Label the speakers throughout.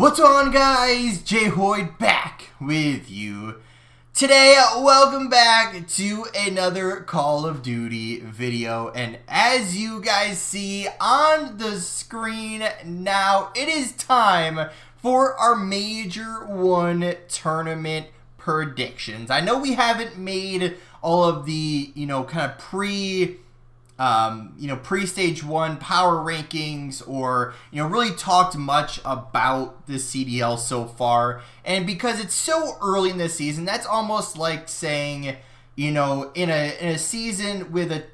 Speaker 1: What's on, guys? Jay Hoyd back with you. Today, welcome back to another Call of Duty video. And as you guys see on the screen now, it is time for our Major 1 tournament predictions. I know we haven't made all of the, kind of pre-stage 1 power rankings or, really talked much about the CDL so far. And because it's so early in the season, that's almost like saying, in a season with a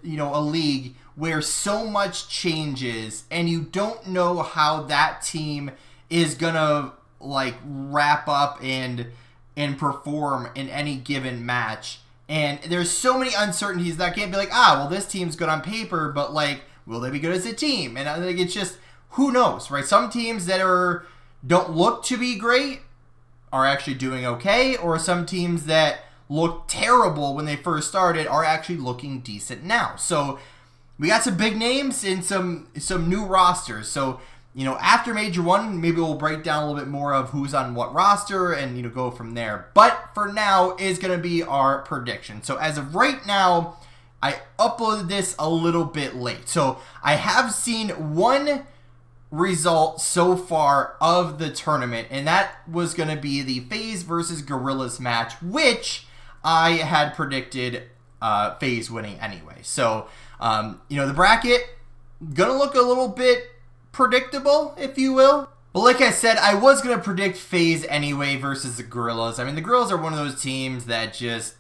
Speaker 1: league where so much changes and you don't know how that team is gonna wrap up and perform in any given match. And there's so many uncertainties that can't be like, well, this team's good on paper, but will they be good as a team? And I think it's just, who knows, right? Some teams that don't look to be great are actually doing okay, or some teams that look terrible when they first started are actually looking decent now. So we got some big names and some new rosters. So, after Major 1, maybe we'll break down a little bit more of who's on what roster and, go from there. But for now is going to be our prediction. So as of right now, I uploaded this a little bit late. So I have seen one result so far of the tournament, and that was going to be the FaZe versus Gorillas match, which I had predicted FaZe winning anyway. So, the bracket going to look a little bit predictable, if you will. But like I said, I was going to predict FaZe anyway versus the Gorillas. I mean, the Gorillas are one of those teams that just,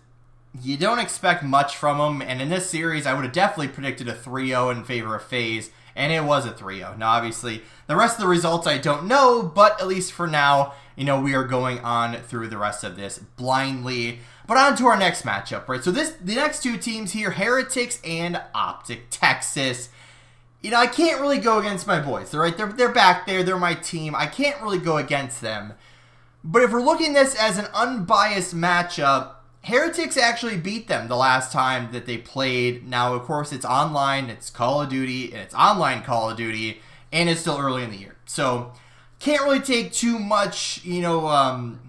Speaker 1: you don't expect much from them. And in this series, I would have definitely predicted a 3-0 in favor of FaZe. And it was a 3-0. Now, obviously, the rest of the results I don't know. But at least for now, we are going on through the rest of this blindly. But on to our next matchup, right? So the next two teams here, Heretics and OpTic Texas. I can't really go against my boys. They're back there. They're my team. I can't really go against them. But if we're looking at this as an unbiased matchup, Heretics actually beat them the last time that they played. Now, of course, it's online. It's Call of Duty, and it's online Call of Duty, and it's still early in the year. So, can't really take too much, too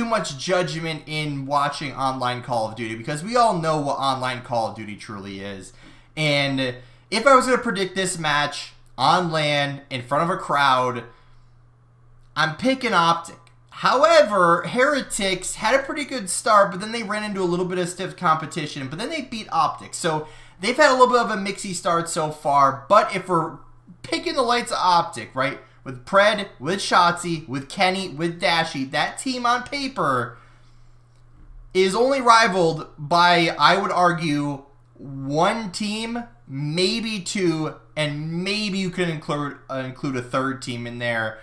Speaker 1: much judgment in watching online Call of Duty, because we all know what online Call of Duty truly is. And if I was going to predict this match on LAN in front of a crowd, I'm picking OpTic. However, Heretics had a pretty good start, but then they ran into a little bit of stiff competition, but then they beat OpTic. So they've had a little bit of a mixy start so far, but if we're picking the lights of OpTic, right, with Pred, with Shotzi, with Kenny, with Dashy, that team on paper is only rivaled by, I would argue, one team, maybe two, and maybe you could include a third team in there.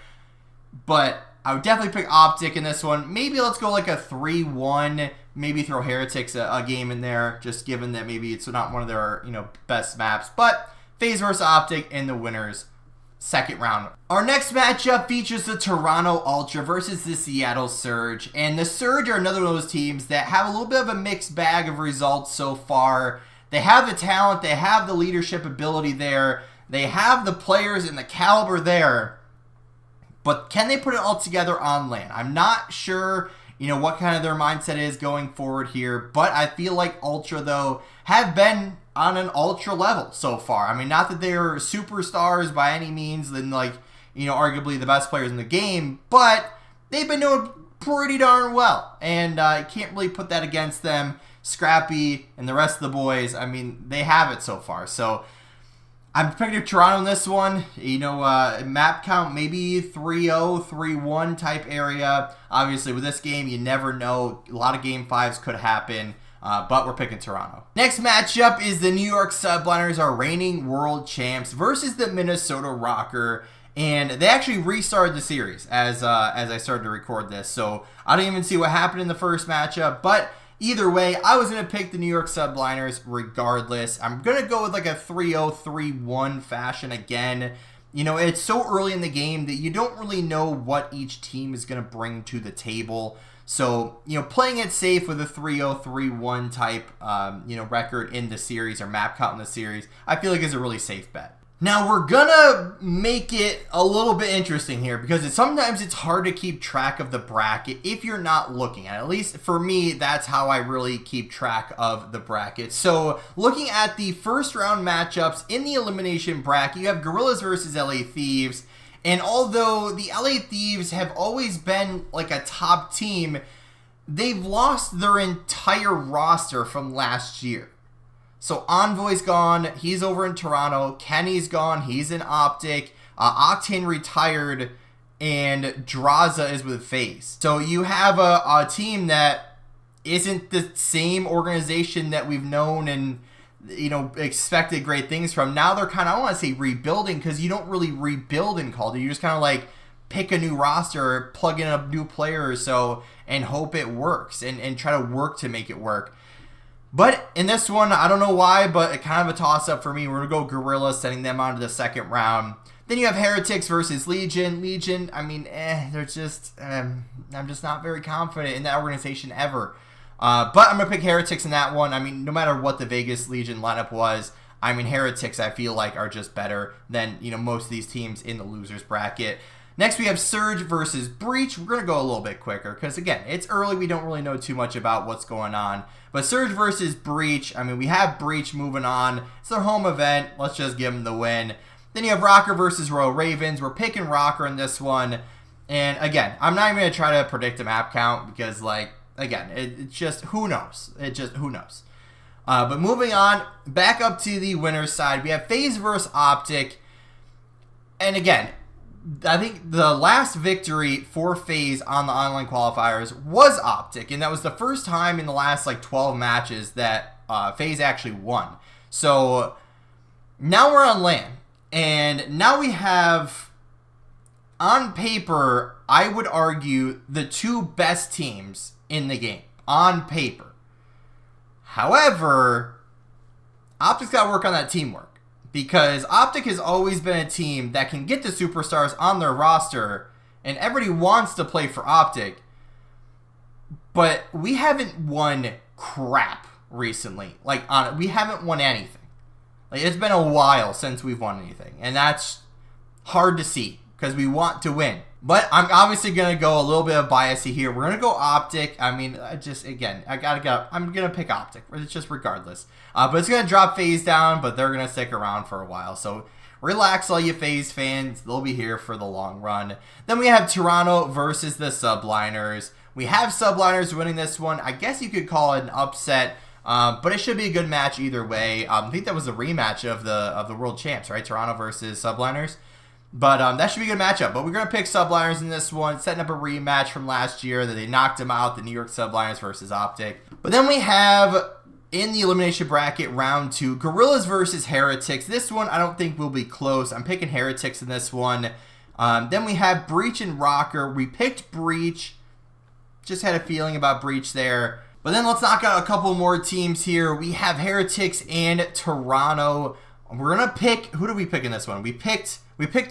Speaker 1: But I would definitely pick OpTic in this one. Maybe let's go like a 3-1. Maybe throw Heretics a game in there, just given that maybe it's not one of their best maps. But FaZe versus OpTic in the winners second round. Our next matchup features the Toronto Ultra versus the Seattle Surge. And the Surge are another of those teams that have a little bit of a mixed bag of results so far. They have the talent, they have the leadership ability there, they have the players and the caliber there, but can they put it all together on LAN? I'm not sure, what kind of their mindset is going forward here, but I feel like Ultra, though, have been on an Ultra level so far. I mean, not that they're superstars by any means, than arguably the best players in the game, but they've been doing pretty darn well, and I can't really put that against them. Scrappy and the rest of the boys, I mean, they have it so far. So I'm picking Toronto in this one. Map count maybe 3-0, 3-1 type area. Obviously, with this game, you never know. A lot of Game 5s could happen, but we're picking Toronto. Next matchup is the New York Subliners, our reigning world champs, versus the Minnesota Rocker. And they actually restarted the series as I started to record this. So I didn't even see what happened in the first matchup, but either way, I was going to pick the New York Subliners regardless. I'm going to go with like a 3-0, 3-1 fashion again. It's so early in the game that you don't really know what each team is going to bring to the table. So, playing it safe with a 3-0, 3-1 type, record in the series or map count in the series, I feel like is a really safe bet. Now we're gonna make it a little bit interesting here because sometimes it's hard to keep track of the bracket if you're not looking at it. At least for me, that's how I really keep track of the bracket. So looking at the first round matchups in the elimination bracket, you have Gorillas versus LA Thieves. And although the LA Thieves have always been like a top team, they've lost their entire roster from last year. So Envoy's gone, he's over in Toronto. Kenny's gone, he's in OpTic. Octane retired, and Draza is with FaZe. So you have a team that isn't the same organization that we've known and expected great things from. Now they're kind of, I don't want to say rebuilding, because you don't really rebuild in Call of Duty. You just kind of like pick a new roster, plug in a new player or so, and hope it works, and try to work to make it work. But in this one, I don't know why, but it kind of a toss-up for me. We're going to go Gorilla, sending them on to the second round. Then you have Heretics versus Legion. Legion, I mean, they're just, I'm just not very confident in that organization ever. But I'm going to pick Heretics in that one. I mean, no matter what the Vegas Legion lineup was, I mean, Heretics, I feel like, are just better than, most of these teams in the losers bracket. Next, we have Surge versus Breach. We're going to go a little bit quicker because, again, it's early. We don't really know too much about what's going on. But Surge versus Breach, I mean, we have Breach moving on. It's their home event. Let's just give them the win. Then you have Rocker versus Royal Ravens. We're picking Rocker in this one. And, again, I'm not even going to try to predict a map count because, again, it's just who knows. Who knows. But moving on, back up to the winner's side, we have FaZe versus OpTic. And, again, I think the last victory for FaZe on the online qualifiers was OpTic, and that was the first time in the last 12 matches that FaZe actually won. So now we're on LAN, and now we have, on paper, I would argue, the two best teams in the game, on paper. However, OpTic's got to work on that teamwork. Because OpTic has always been a team that can get the superstars on their roster, and everybody wants to play for OpTic, but we haven't won crap recently. We haven't won anything. It's been a while since we've won anything, and that's hard to see because we want to win. But I'm obviously going to go a little bit of biasy here. We're going to go OpTic. I mean, I'm going to pick OpTic. It's just regardless. But it's going to drop FaZe down, but they're going to stick around for a while. So relax, all you FaZe fans. They'll be here for the long run. Then we have Toronto versus the Subliners. We have Subliners winning this one. I guess you could call it an upset. But it should be a good match either way. I think that was a rematch of the World Champs, right? Toronto versus Subliners. But that should be a good matchup. But we're going to pick Subliners in this one, setting up a rematch from last year that they knocked them out, the New York Subliners versus OpTic. But then we have, in the elimination bracket, round 2, Gorillas versus Heretics. This one I don't think will be close. I'm picking Heretics in this one. Then we have Breach and Rocker. We picked Breach. Just had a feeling about Breach there. But then let's knock out a couple more teams here. We have Heretics and Toronto. We're going to pick, who did we pick in this one? We picked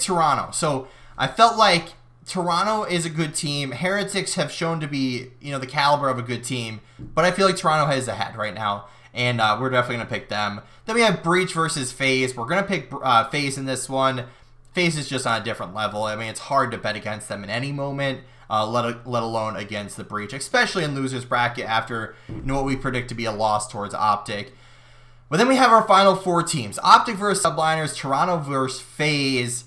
Speaker 1: Toronto. So I felt like Toronto is a good team. Heretics have shown to be, the caliber of a good team. But I feel like Toronto is ahead right now. And we're definitely going to pick them. Then we have Breach versus FaZe. We're going to pick FaZe in this one. FaZe is just on a different level. I mean, it's hard to bet against them in any moment, let alone against the Breach. Especially in losers bracket after what we predict to be a loss towards OpTic. But then we have our final 4 teams. OpTic versus Subliners, Toronto versus FaZe.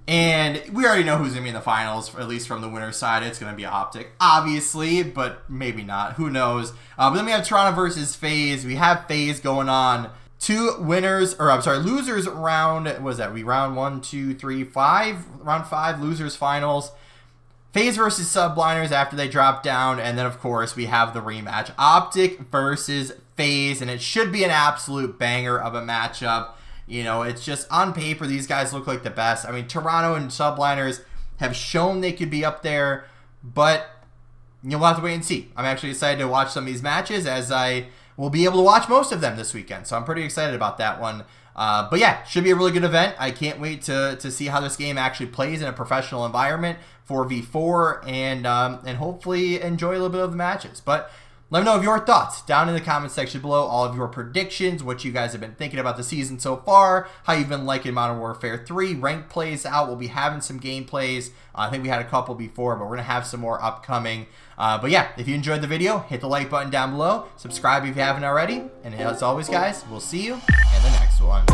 Speaker 1: And we already know who's going to be in the finals, at least from the winner's side. It's going to be OpTic, obviously, but maybe not. Who knows? But then we have Toronto versus FaZe. We have FaZe going on. 2 winners, losers round, what was that? Round 1, 2, 3, 5? Round 5, losers finals. FaZe versus Subliners after they drop down. And then, of course, we have the rematch. OpTic versus FaZe, and it should be an absolute banger of a matchup. It's just on paper, these guys look like the best. I mean, Toronto and Subliners have shown they could be up there, but we'll have to wait and see. I'm actually excited to watch some of these matches, as I will be able to watch most of them this weekend, so I'm pretty excited about that one. But yeah, should be a really good event. I can't wait to see how this game actually plays in a professional environment, 4v4, and hopefully enjoy a little bit of the matches. But Let me know of your thoughts down in the comment section below, all of your predictions, what you guys have been thinking about the season so far, how you've been liking Modern Warfare 3. Ranked plays out. We'll be having some gameplays. I think we had a couple before, but we're going to have some more upcoming. But yeah, if you enjoyed the video, hit the like button down below. Subscribe if you haven't already. And as always, guys, we'll see you in the next one.